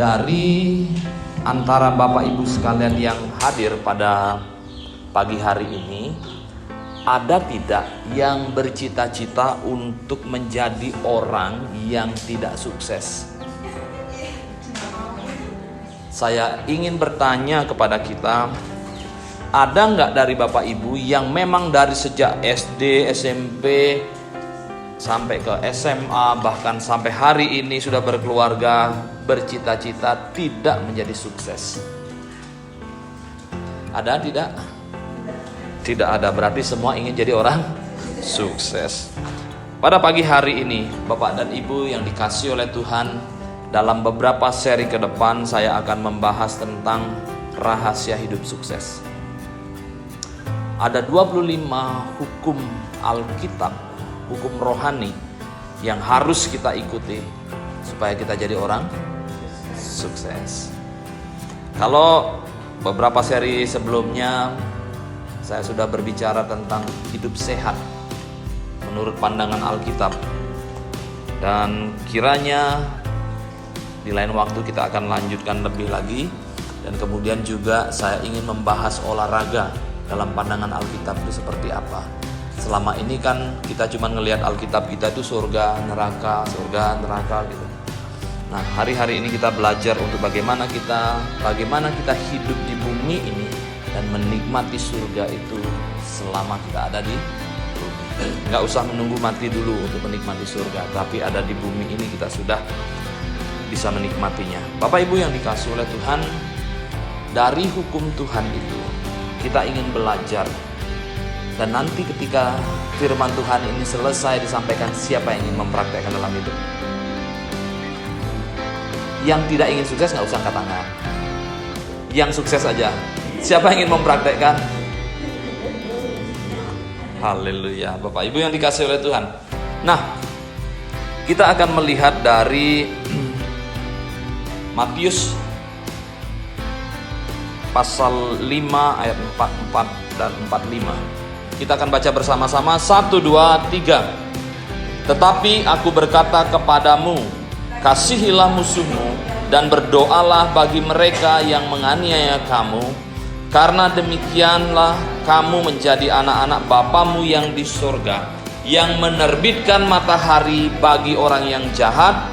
Dari antara Bapak Ibu sekalian yang hadir pada pagi hari ini, ada tidak yang bercita-cita untuk menjadi orang yang tidak sukses? Saya ingin bertanya kepada kita, ada nggak dari Bapak Ibu yang memang dari sejak SD, SMP, sampai ke SMA, bahkan sampai hari ini sudah berkeluarga, bercita-cita tidak menjadi sukses? Ada tidak? Tidak ada, berarti semua ingin jadi orang sukses. Pada pagi hari ini, Bapak dan Ibu yang dikasihi oleh Tuhan, dalam beberapa seri ke depan saya akan membahas tentang rahasia hidup sukses. Ada 25 hukum Alkitab, hukum rohani yang harus kita ikuti supaya kita jadi orang sukses. Kalau beberapa seri sebelumnya saya sudah berbicara tentang hidup sehat menurut pandangan Alkitab, dan kiranya di lain waktu kita akan lanjutkan lebih lagi. Dan kemudian juga saya ingin membahas olahraga dalam pandangan Alkitab itu seperti apa. Selama ini kan kita cuma ngelihat Alkitab kita itu surga, neraka gitu. Nah, hari-hari ini kita belajar untuk bagaimana kita hidup di bumi ini dan menikmati surga itu selama kita ada di bumi. Nggak usah menunggu mati dulu untuk menikmati surga, tapi ada di bumi ini kita sudah bisa menikmatinya. Bapak Ibu yang dikasihi oleh Tuhan, dari hukum Tuhan itu kita ingin belajar. Dan nanti ketika firman Tuhan ini selesai disampaikan, siapa yang ingin mempraktekkan dalam hidup? Yang tidak ingin sukses nggak usah angkat tangan. Yang sukses aja. Siapa yang ingin mempraktekkan? Haleluya. Bapak Ibu yang dikasihi oleh Tuhan. Nah, kita akan melihat dari Matius pasal 5 ayat 44 dan 45. Kita akan baca bersama-sama. 1, 2, 3. Tetapi aku berkata kepadamu, kasihilah musuhmu dan berdoalah bagi mereka yang menganiaya kamu, karena demikianlah kamu menjadi anak-anak Bapamu yang di surga, yang menerbitkan matahari bagi orang yang jahat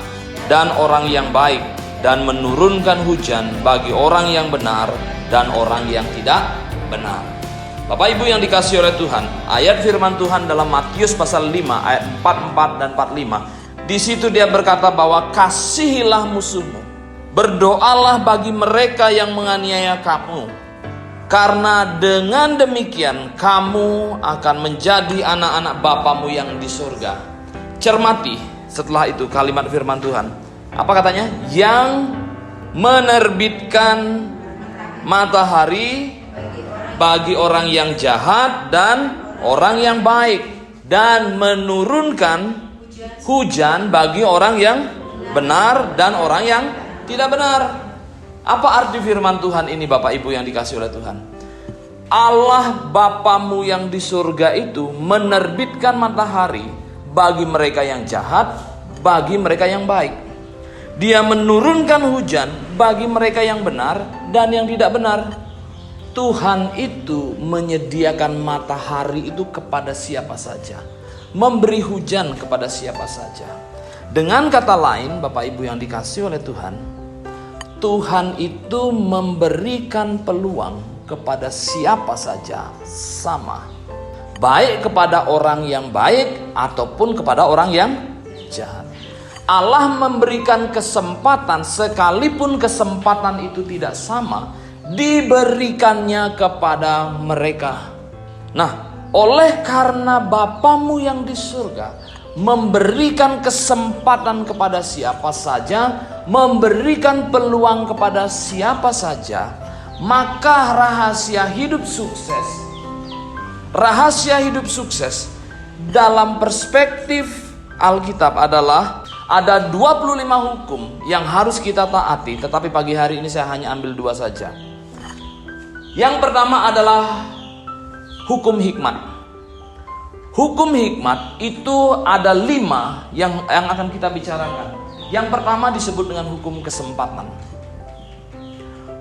dan orang yang baik, dan menurunkan hujan bagi orang yang benar dan orang yang tidak benar. Bapak Ibu yang dikasihi oleh Tuhan, ayat firman Tuhan dalam Matius pasal 5 ayat 44 dan 45. Di situ dia berkata bahwa kasihilah musuhmu, berdoalah bagi mereka yang menganiaya kamu, karena dengan demikian kamu akan menjadi anak-anak Bapamu yang di surga. Cermati setelah itu kalimat firman Tuhan. Apa katanya? Yang menerbitkan matahari bagi orang yang jahat dan orang yang baik, dan menurunkan hujan bagi orang yang benar dan orang yang tidak benar. Apa arti firman Tuhan ini, Bapak Ibu yang dikasihi oleh Tuhan? Allah Bapamu yang di surga itu menerbitkan matahari bagi mereka yang jahat, bagi mereka yang baik. Dia menurunkan hujan bagi mereka yang benar dan yang tidak benar. Tuhan itu menyediakan matahari itu kepada siapa saja, memberi hujan kepada siapa saja. Dengan kata lain, Bapak Ibu yang dikasihi oleh Tuhan, Tuhan itu memberikan peluang kepada siapa saja sama, baik kepada orang yang baik ataupun kepada orang yang jahat. Allah memberikan kesempatan, sekalipun kesempatan itu tidak sama, diberikannya kepada mereka. Nah, oleh karena Bapamu yang di surga memberikan kesempatan kepada siapa saja, memberikan peluang kepada siapa saja, maka rahasia hidup sukses dalam perspektif Alkitab adalah ada 25 hukum yang harus kita taati, tetapi pagi hari ini saya hanya ambil 2 saja. Yang pertama adalah hukum hikmat. Hukum hikmat itu ada 5 yang akan kita bicarakan. Yang pertama disebut dengan hukum kesempatan.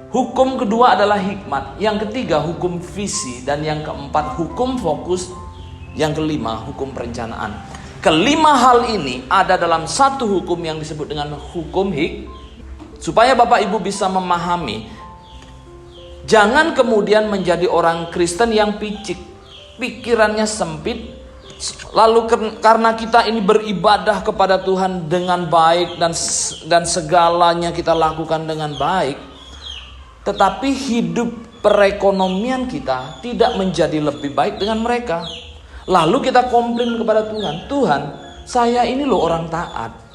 Hukum kedua adalah hikmat. Yang ketiga hukum visi. Dan yang keempat hukum fokus. Yang kelima hukum perencanaan. Kelima hal ini ada dalam satu hukum yang disebut dengan hukum supaya Bapak Ibu bisa memahami. Jangan kemudian menjadi orang Kristen yang picik. Pikirannya sempit. Lalu karena kita ini beribadah kepada Tuhan dengan baik dan segalanya kita lakukan dengan baik, tetapi hidup perekonomian kita tidak menjadi lebih baik dengan mereka. Lalu kita komplain kepada Tuhan, Tuhan, saya ini loh orang taat.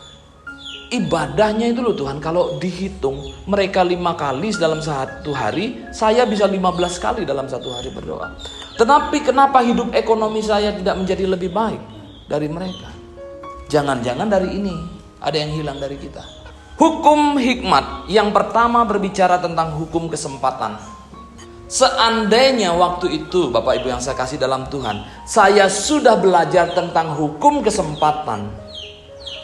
Ibadahnya itu loh Tuhan, kalau dihitung mereka 5 kali dalam satu hari, saya bisa 15 kali dalam satu hari berdoa. Tetapi kenapa hidup ekonomi saya tidak menjadi lebih baik dari mereka? Jangan-jangan dari ini ada yang hilang dari kita. Hukum hikmat yang pertama berbicara tentang hukum kesempatan. Seandainya waktu itu Bapak Ibu yang saya kasih dalam Tuhan, saya sudah belajar tentang hukum kesempatan,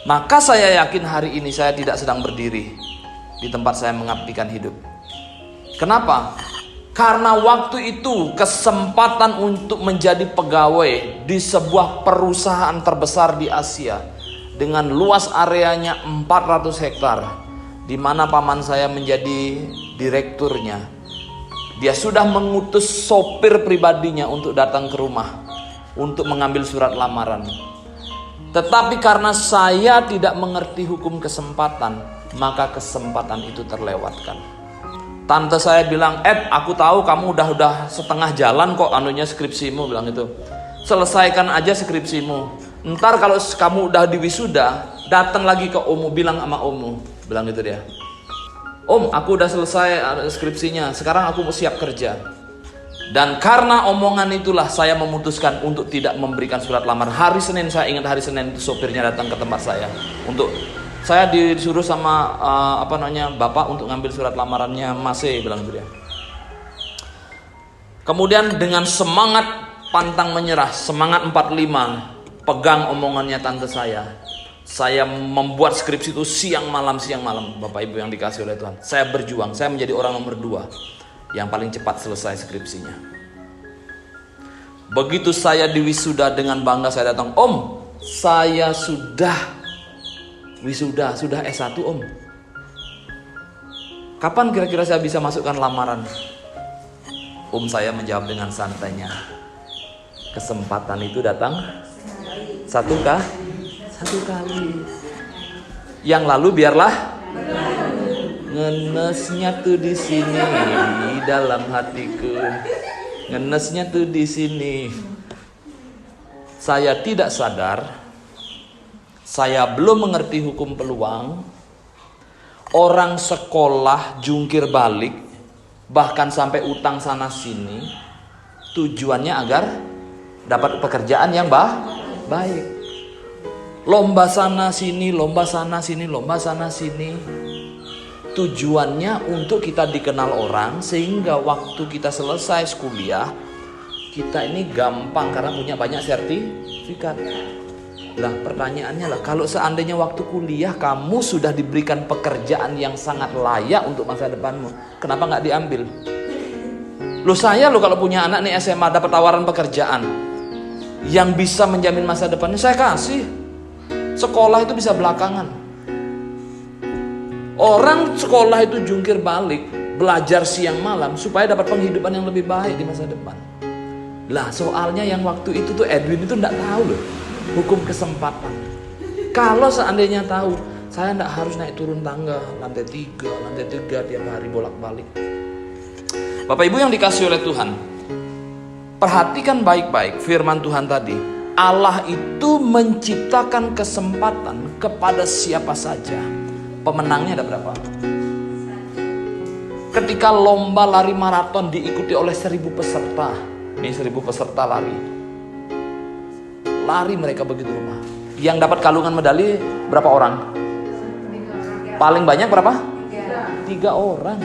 maka saya yakin hari ini saya tidak sedang berdiri di tempat saya mengabdikan hidup. Kenapa? Karena waktu itu kesempatan untuk menjadi pegawai di sebuah perusahaan terbesar di Asia dengan luas areanya 400 hektar, di mana paman saya menjadi direkturnya. Dia sudah mengutus sopir pribadinya untuk datang ke rumah untuk mengambil surat lamaran. Tetapi karena saya tidak mengerti hukum kesempatan, maka kesempatan itu terlewatkan. Tante saya bilang, aku tahu kamu udah setengah jalan kok skripsimu, bilang itu. Selesaikan aja skripsimu. Ntar kalau kamu udah diwisuda, datang lagi ke Omu, bilang sama Omu, bilang gitu dia. Om, aku udah selesai skripsinya, sekarang aku mau siap kerja. Dan karena omongan itulah saya memutuskan untuk tidak memberikan surat lamaran. Hari Senin, saya ingat hari Senin itu sopirnya datang ke tempat saya untuk saya disuruh sama bapak untuk ngambil surat lamarannya Mas E, bilang gitu dia. Kemudian dengan semangat pantang menyerah, semangat 45, pegang omongannya tante saya membuat skripsi itu siang malam Bapak Ibu yang dikasih oleh Tuhan. Saya berjuang, saya menjadi orang nomor 2 yang paling cepat selesai skripsinya. Begitu saya diwisuda, dengan bangga saya datang, Om, saya sudah wisuda, sudah S1 Om. Kapan kira-kira saya bisa masukkan lamaran? Om saya menjawab dengan santainya, kesempatan itu datang satu kali. Yang lalu biarlah ngenesnya tuh di sini di dalam hatiku. Ngenesnya tuh di sini. Saya tidak sadar, saya belum mengerti hukum peluang. Orang sekolah jungkir balik, bahkan sampai utang sana sini, tujuannya agar dapat pekerjaan yang baik. Lomba sana sini, lomba sana sini, lomba sana sini. Tujuannya untuk kita dikenal orang, sehingga waktu kita selesai kuliah, kita ini gampang karena punya banyak sertifikat. Lah pertanyaannya lah, kalau seandainya waktu kuliah kamu sudah diberikan pekerjaan yang sangat layak untuk masa depanmu, kenapa nggak diambil? Saya kalau punya anak nih SMA dapat tawaran pekerjaan yang bisa menjamin masa depannya, saya kasih. Sekolah itu bisa belakangan. Orang sekolah itu jungkir balik, belajar siang malam supaya dapat penghidupan yang lebih baik di masa depan. Lah soalnya yang waktu itu tuh Edwin itu enggak tahu loh hukum kesempatan. Kalau seandainya tahu, saya enggak harus naik turun tangga lantai 3 tiap hari bolak-balik. Bapak Ibu yang dikasih oleh Tuhan, perhatikan baik-baik firman Tuhan tadi. Allah itu menciptakan kesempatan kepada siapa saja. Pemenangnya ada berapa? Ketika lomba lari maraton diikuti oleh 1.000 peserta. Ini 1.000 peserta lari mereka begitu rumah. Yang dapat kalungan medali berapa orang? Paling banyak berapa? 3 orang.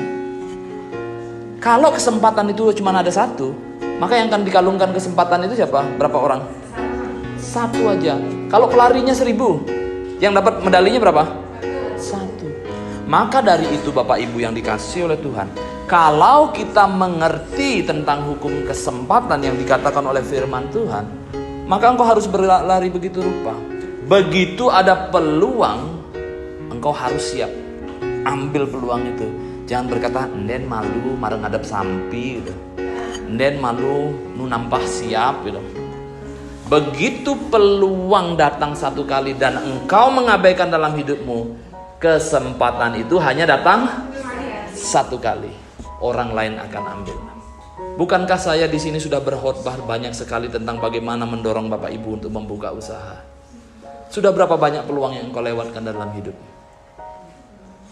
Kalau kesempatan itu cuma ada 1, maka yang akan dikalungkan kesempatan itu siapa? Berapa orang? 1 aja. Kalau pelarinya 1.000, yang dapat medalinya berapa? Maka dari itu Bapak Ibu yang dikasihi oleh Tuhan, kalau kita mengerti tentang hukum kesempatan yang dikatakan oleh firman Tuhan, maka engkau harus berlari begitu rupa. Begitu ada peluang, engkau harus siap. Ambil peluang itu. Jangan berkata, "Nden malu marang ngadep sampi," gitu. "Nden malu nu nampah siap," gitu. Begitu peluang datang satu kali dan engkau mengabaikan dalam hidupmu, kesempatan itu hanya datang satu kali. Orang lain akan ambil. Bukankah saya di sini sudah berkhotbah banyak sekali tentang bagaimana mendorong Bapak Ibu untuk membuka usaha? Sudah berapa banyak peluang yang engkau lewatkan dalam hidup?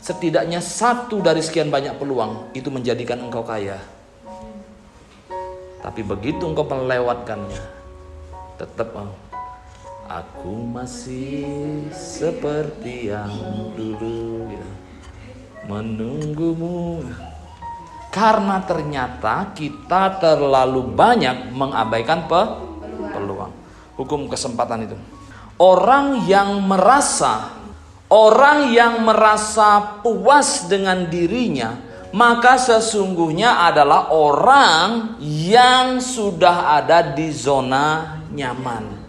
Setidaknya satu dari sekian banyak peluang itu menjadikan engkau kaya. Tapi begitu engkau melewatkannya, tetap aku masih seperti yang dulu ya, menunggumu. Karena ternyata kita terlalu banyak mengabaikan peluang. Hukum kesempatan itu. Orang yang merasa puas dengan dirinya, maka sesungguhnya adalah orang yang sudah ada di zona nyaman.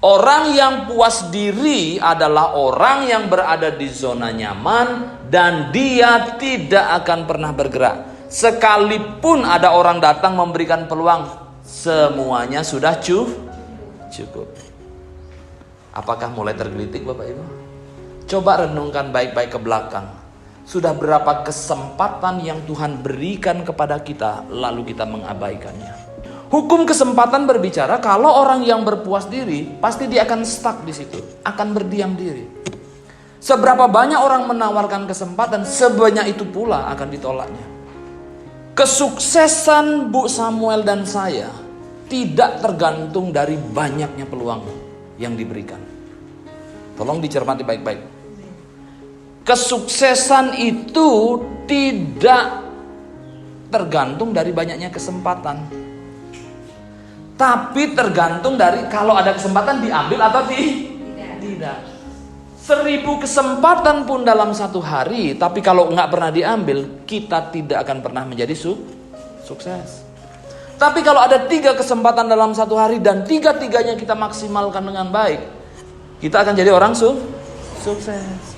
Orang yang puas diri adalah orang yang berada di zona nyaman dan dia tidak akan pernah bergerak. Sekalipun ada orang datang memberikan peluang, semuanya sudah cukup. Apakah mulai tergelitik Bapak Ibu? Coba renungkan baik-baik ke belakang. Sudah berapa kesempatan yang Tuhan berikan kepada kita, lalu kita mengabaikannya. Hukum kesempatan berbicara kalau orang yang berpuas diri, pasti dia akan stuck di situ, akan berdiam diri. Seberapa banyak orang menawarkan kesempatan, sebanyak itu pula akan ditolaknya. Kesuksesan Bu Samuel dan saya tidak tergantung dari banyaknya peluang yang diberikan. Tolong dicermati baik-baik. Kesuksesan itu tidak tergantung dari banyaknya kesempatan. Tapi tergantung dari kalau ada kesempatan diambil atau tidak. 1000 kesempatan pun dalam satu hari, tapi kalau nggak pernah diambil, kita tidak akan pernah menjadi sukses. Tapi kalau ada 3 kesempatan dalam satu hari dan 3-tiganya kita maksimalkan dengan baik, kita akan jadi orang sukses.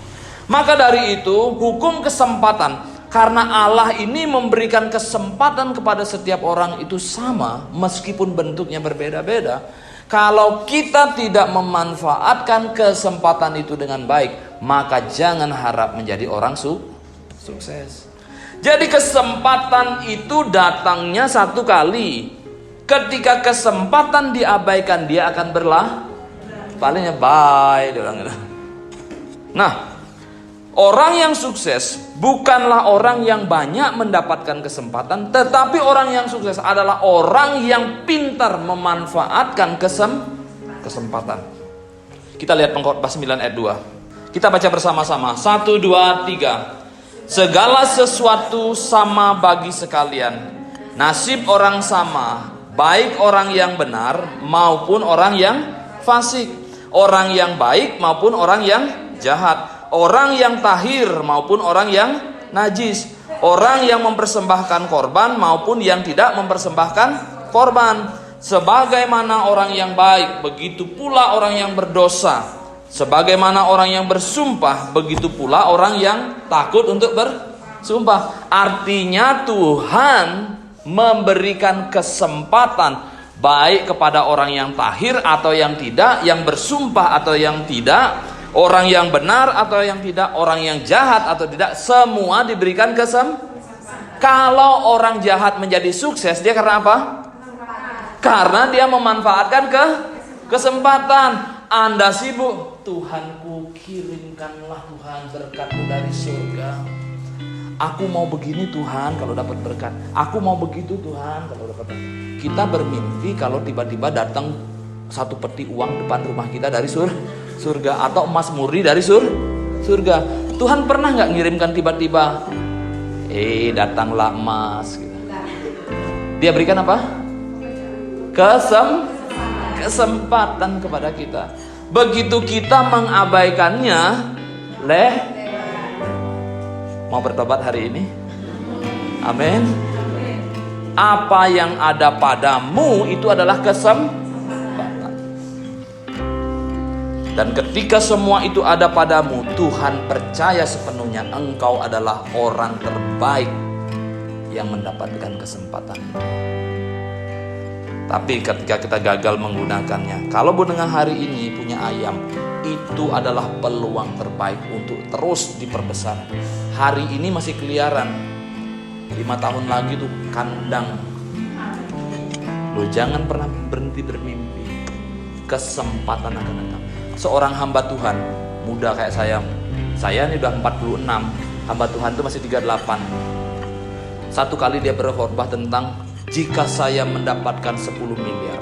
Maka dari itu, hukum kesempatan. Karena Allah ini memberikan kesempatan kepada setiap orang itu sama, meskipun bentuknya berbeda-beda. Kalau kita tidak memanfaatkan kesempatan itu dengan baik, maka jangan harap menjadi orang sukses. Jadi kesempatan itu datangnya satu kali. Ketika kesempatan diabaikan, dia akan palingnya bye. Nah, orang yang sukses bukanlah orang yang banyak mendapatkan kesempatan, tetapi orang yang sukses adalah orang yang pintar memanfaatkan kesempatan. Kita lihat Pengkhotbah 9 ayat 2. Kita baca bersama-sama. 1, 2, 3. Segala sesuatu sama bagi sekalian. Nasib orang sama, baik orang yang benar maupun orang yang fasik, orang yang baik maupun orang yang jahat, orang yang tahir maupun orang yang najis, orang yang mempersembahkan korban maupun yang tidak mempersembahkan korban. Sebagaimana orang yang baik, begitu pula orang yang berdosa. Sebagaimana orang yang bersumpah, begitu pula orang yang takut untuk bersumpah. Artinya Tuhan memberikan kesempatan baik kepada orang yang tahir atau yang tidak, yang bersumpah atau yang tidak, orang yang benar atau yang tidak, orang yang jahat atau tidak, semua diberikan kesempatan. Kalau orang jahat menjadi sukses, dia karena apa? Karena dia memanfaatkan kesempatan. Anda sibuk, Tuhanku kirimkanlah Tuhan berkat-Mu dari surga. Aku mau begini Tuhan kalau dapat berkat. Aku mau begitu Tuhan kalau dapat berkat. Kita bermimpi kalau tiba-tiba datang satu peti uang depan rumah kita dari surga, atau emas murni dari surga. Tuhan pernah nggak ngirimkan tiba-tiba, datanglah emas gitu. Dia berikan apa? Kesempatan kepada kita. Begitu kita mengabaikannya, Mau bertobat hari ini? Amin. Apa yang ada padamu itu adalah kesempatan. Dan ketika semua itu ada padamu, Tuhan percaya sepenuhnya engkau adalah orang terbaik yang mendapatkan kesempatan. Tapi ketika kita gagal menggunakannya, kalau dengan hari ini punya ayam, itu adalah peluang terbaik untuk terus diperbesar. Hari ini masih keliaran, 5 tahun lagi tuh kandang. Lo jangan pernah berhenti bermimpi. Kesempatan akan datang. Seorang hamba Tuhan muda kayak saya ini udah 46, hamba Tuhan itu masih 38. Satu kali dia berkhotbah tentang jika saya mendapatkan 10 miliar.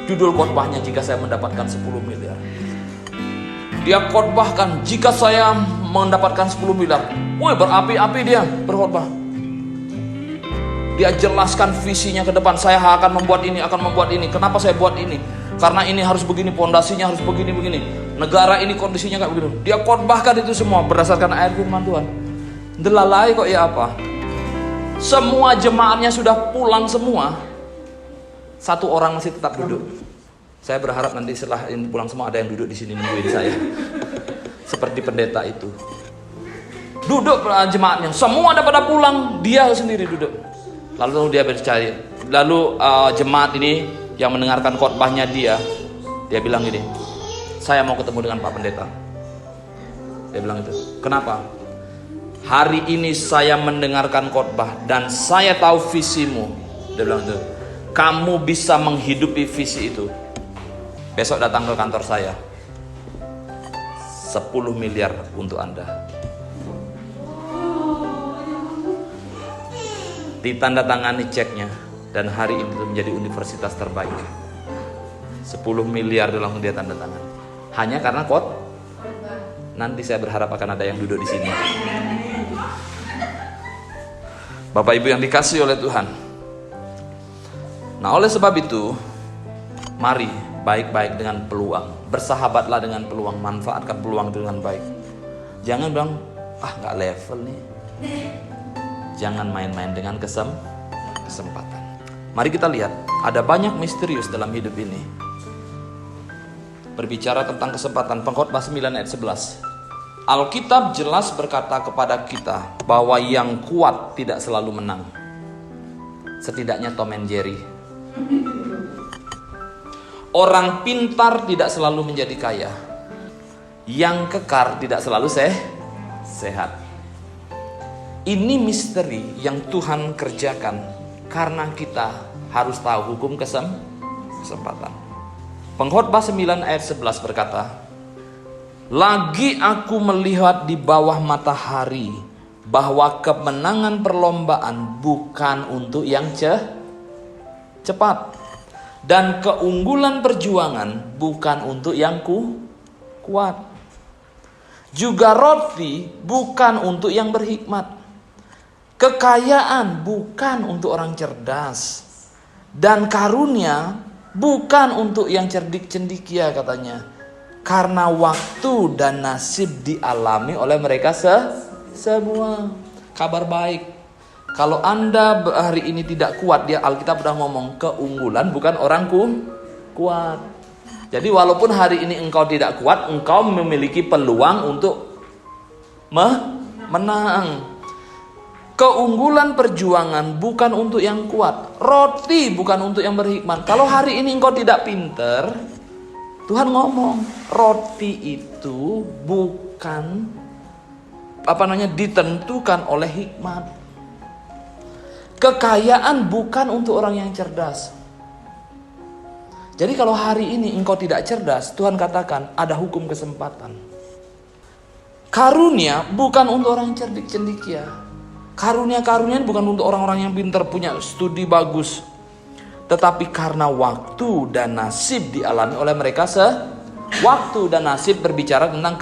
Judul khotbahnya jika saya mendapatkan 10 miliar. Dia khotbahkan jika saya mendapatkan 10 miliar. Woi, berapi-api dia berkhotbah. Dia jelaskan visinya ke depan. Saya akan membuat ini, akan membuat ini. Kenapa saya buat ini? Karena ini harus begini, pondasinya harus begini. Negara ini kondisinya kayak begitu. Dia khotbahkan itu semua berdasarkan ayat firman Tuhan. Delalai kok ya apa? Semua jemaatnya sudah pulang semua. Satu orang masih tetap duduk. Saya berharap nanti setelah ini pulang semua ada yang duduk di sini nungguin saya. Seperti pendeta itu. Duduk jemaatnya, semua ada pada pulang, dia sendiri duduk. Lalu dia bercaya. Lalu jemaat ini yang mendengarkan khotbahnya dia bilang gini, saya mau ketemu dengan Pak Pendeta. Dia bilang itu. Kenapa? Hari ini saya mendengarkan khotbah dan saya tahu visimu. Dia bilang itu. Kamu bisa menghidupi visi itu. Besok datang ke kantor saya. 10 miliar untuk Anda. Ditandatangani ceknya dan hari ini menjadi universitas terbaik. 10 miliar langsung dia tanda tangan. Hanya karena nanti saya berharap akan ada yang duduk di sini. Bapak Ibu yang dikasihi oleh Tuhan. Nah, oleh sebab itu, mari baik-baik dengan peluang. Bersahabatlah dengan peluang, manfaatkan peluang itu dengan baik. Jangan bilang, nggak level nih. Jangan main-main dengan kesempatan. Mari kita lihat, ada banyak misterius dalam hidup ini. Berbicara tentang kesempatan, Pengkhotbah 9 ayat 11. Alkitab jelas berkata kepada kita bahwa yang kuat tidak selalu menang. Setidaknya Tom and Jerry. Orang pintar tidak selalu menjadi kaya. Yang kekar tidak selalu sehat. Ini misteri yang Tuhan kerjakan karena kita harus tahu hukum kesempatan. Pengkhotbah 9 ayat 11 berkata, lagi aku melihat di bawah matahari bahwa kemenangan perlombaan bukan untuk yang cepat dan keunggulan perjuangan bukan untuk yang kuat. Juga roti bukan untuk yang berhikmat. Kekayaan bukan untuk orang cerdas. Dan karunia bukan untuk yang cerdik cendikia katanya. Karena waktu dan nasib dialami oleh mereka semua. Kabar baik. Kalau Anda hari ini tidak kuat, dia Alkitab udah ngomong keunggulan bukan orang kuat. Jadi walaupun hari ini engkau tidak kuat, engkau memiliki peluang untuk menang. Keunggulan perjuangan bukan untuk yang kuat. Roti bukan untuk yang berhikmat. Kalau hari ini engkau tidak pinter, Tuhan ngomong, roti itu bukan ditentukan oleh hikmat. Kekayaan bukan untuk orang yang cerdas. Jadi kalau hari ini engkau tidak cerdas, Tuhan katakan ada hukum kesempatan. Karunia bukan untuk orang cerdik cendikia. Karunia bukan untuk orang-orang yang pintar, punya studi bagus. Tetapi karena waktu dan nasib dialami oleh mereka waktu dan nasib berbicara tentang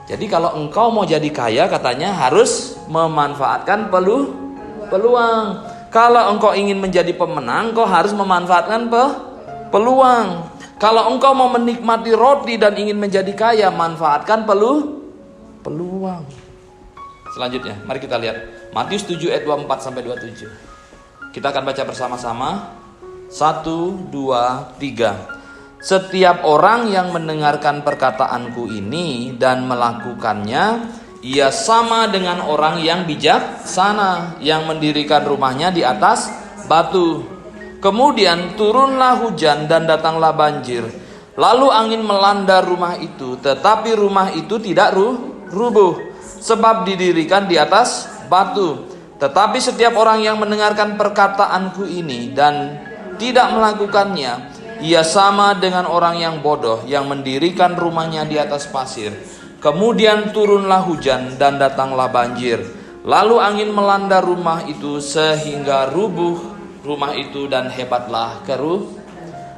Jadi kalau engkau mau jadi kaya katanya harus memanfaatkan peluang. Kalau engkau ingin menjadi pemenang, engkau harus memanfaatkan peluang. Kalau engkau mau menikmati roti dan ingin menjadi kaya, manfaatkan peluang. Selanjutnya, mari kita lihat Matius 7 ayat 24 sampai 27. Kita akan baca bersama-sama. 1, 2, 3. Setiap orang yang mendengarkan perkataanku ini dan melakukannya, ia sama dengan orang yang bijaksana yang mendirikan rumahnya di atas batu. Kemudian turunlah hujan dan datanglah banjir. Lalu angin melanda rumah itu, tetapi rumah itu tidak rubuh, sebab didirikan di atas batu. Tetapi setiap orang yang mendengarkan perkataanku ini dan tidak melakukannya, ia sama dengan orang yang bodoh yang mendirikan rumahnya di atas pasir. Kemudian turunlah hujan dan datanglah banjir. Lalu angin melanda rumah itu sehingga rubuh rumah itu dan hebatlah keruh.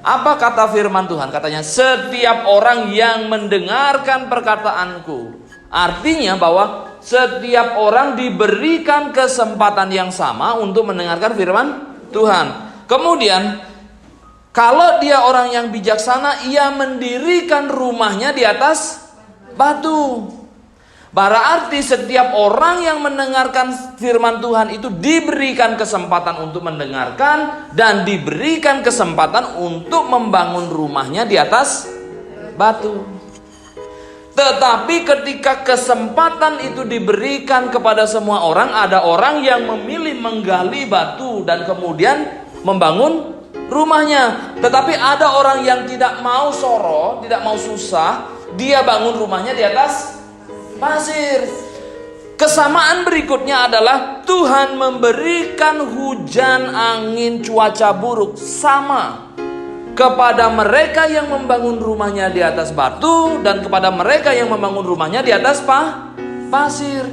Apa kata firman Tuhan? Katanya setiap orang yang mendengarkan perkataanku. Artinya bahwa setiap orang diberikan kesempatan yang sama untuk mendengarkan firman Tuhan. Kemudian kalau dia orang yang bijaksana, ia mendirikan rumahnya di atas batu. Berarti setiap orang yang mendengarkan firman Tuhan itu diberikan kesempatan untuk mendengarkan dan diberikan kesempatan untuk membangun rumahnya di atas batu. Tetapi ketika kesempatan itu diberikan kepada semua orang, ada orang yang memilih menggali batu dan kemudian membangun rumahnya. Tetapi ada orang yang tidak mau soro, tidak mau susah, dia bangun rumahnya di atas pasir. Kesamaan berikutnya adalah Tuhan memberikan hujan, angin, cuaca buruk sama kepada mereka yang membangun rumahnya di atas batu dan kepada mereka yang membangun rumahnya di atas pasir.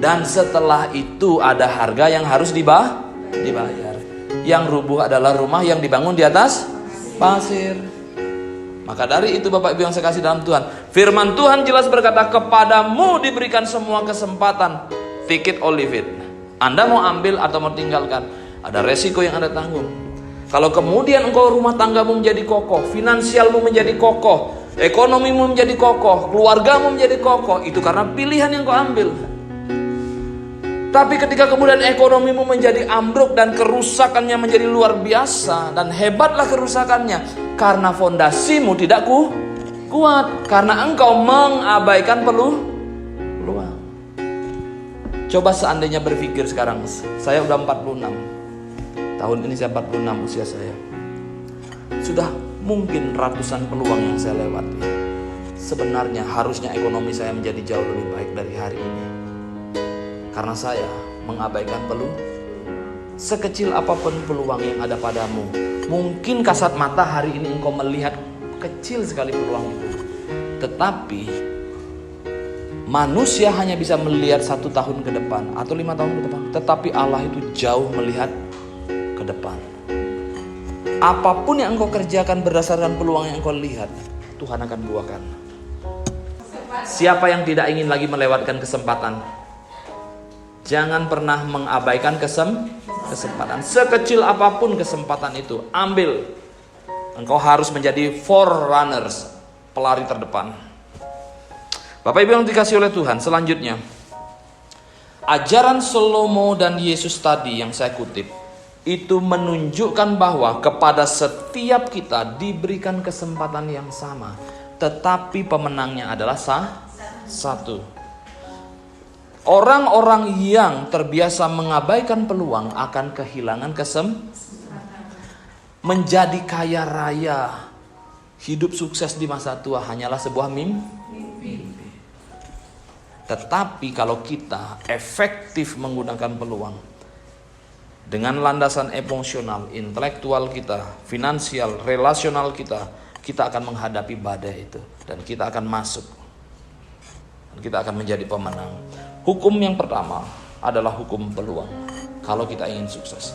Dan setelah itu ada harga yang harus dibayar. Yang rubuh adalah rumah yang dibangun di atas pasir. Maka dari itu Bapak Ibu yang saya kasih dalam Tuhan, firman Tuhan jelas berkata, kepadamu diberikan semua kesempatan, take it or leave it. Anda mau ambil atau mau tinggalkan, ada resiko yang Anda tanggung. Kalau kemudian engkau rumah tanggamu menjadi kokoh, finansialmu menjadi kokoh, ekonomimu menjadi kokoh, keluargamu menjadi kokoh, itu karena pilihan yang kau ambil. Tapi ketika kemudian ekonomimu menjadi ambruk dan kerusakannya menjadi luar biasa dan hebatlah kerusakannya, karena fondasimu tidak kuat, karena engkau mengabaikan peluang. Coba seandainya berpikir sekarang, saya udah 46 tahun ini, saya 46 usia saya. Sudah mungkin ratusan peluang yang saya lewati. Sebenarnya harusnya ekonomi saya menjadi jauh lebih baik dari hari ini, karena saya mengabaikan peluang. Sekecil apapun peluang yang ada padamu, mungkin kasat mata hari ini engkau melihat kecil sekali peluang itu. Tetapi manusia hanya bisa melihat 1 tahun ke depan atau 5 tahun ke depan. Tetapi Allah itu jauh melihat ke depan. Apapun yang engkau kerjakan berdasarkan peluang yang engkau lihat, Tuhan akan buahkan. Siapa yang tidak ingin lagi melewatkan kesempatan? Jangan pernah mengabaikan kesempatan. Sekecil apapun kesempatan itu, ambil. Engkau harus menjadi forerunners, pelari terdepan. Bapak Ibu yang dikasihi oleh Tuhan, selanjutnya ajaran Salomo dan Yesus tadi yang saya kutip, itu menunjukkan bahwa kepada setiap kita diberikan kesempatan yang sama, tetapi pemenangnya adalah satu. Orang-orang yang terbiasa mengabaikan peluang akan kehilangan menjadi kaya raya, hidup sukses di masa tua hanyalah sebuah mimpi. Tetapi kalau kita efektif menggunakan peluang dengan landasan emosional, intelektual kita, finansial, relasional kita akan menghadapi badai itu dan kita akan masuk. Dan kita akan menjadi pemenang. Hukum yang pertama adalah hukum peluang. Kalau kita ingin sukses,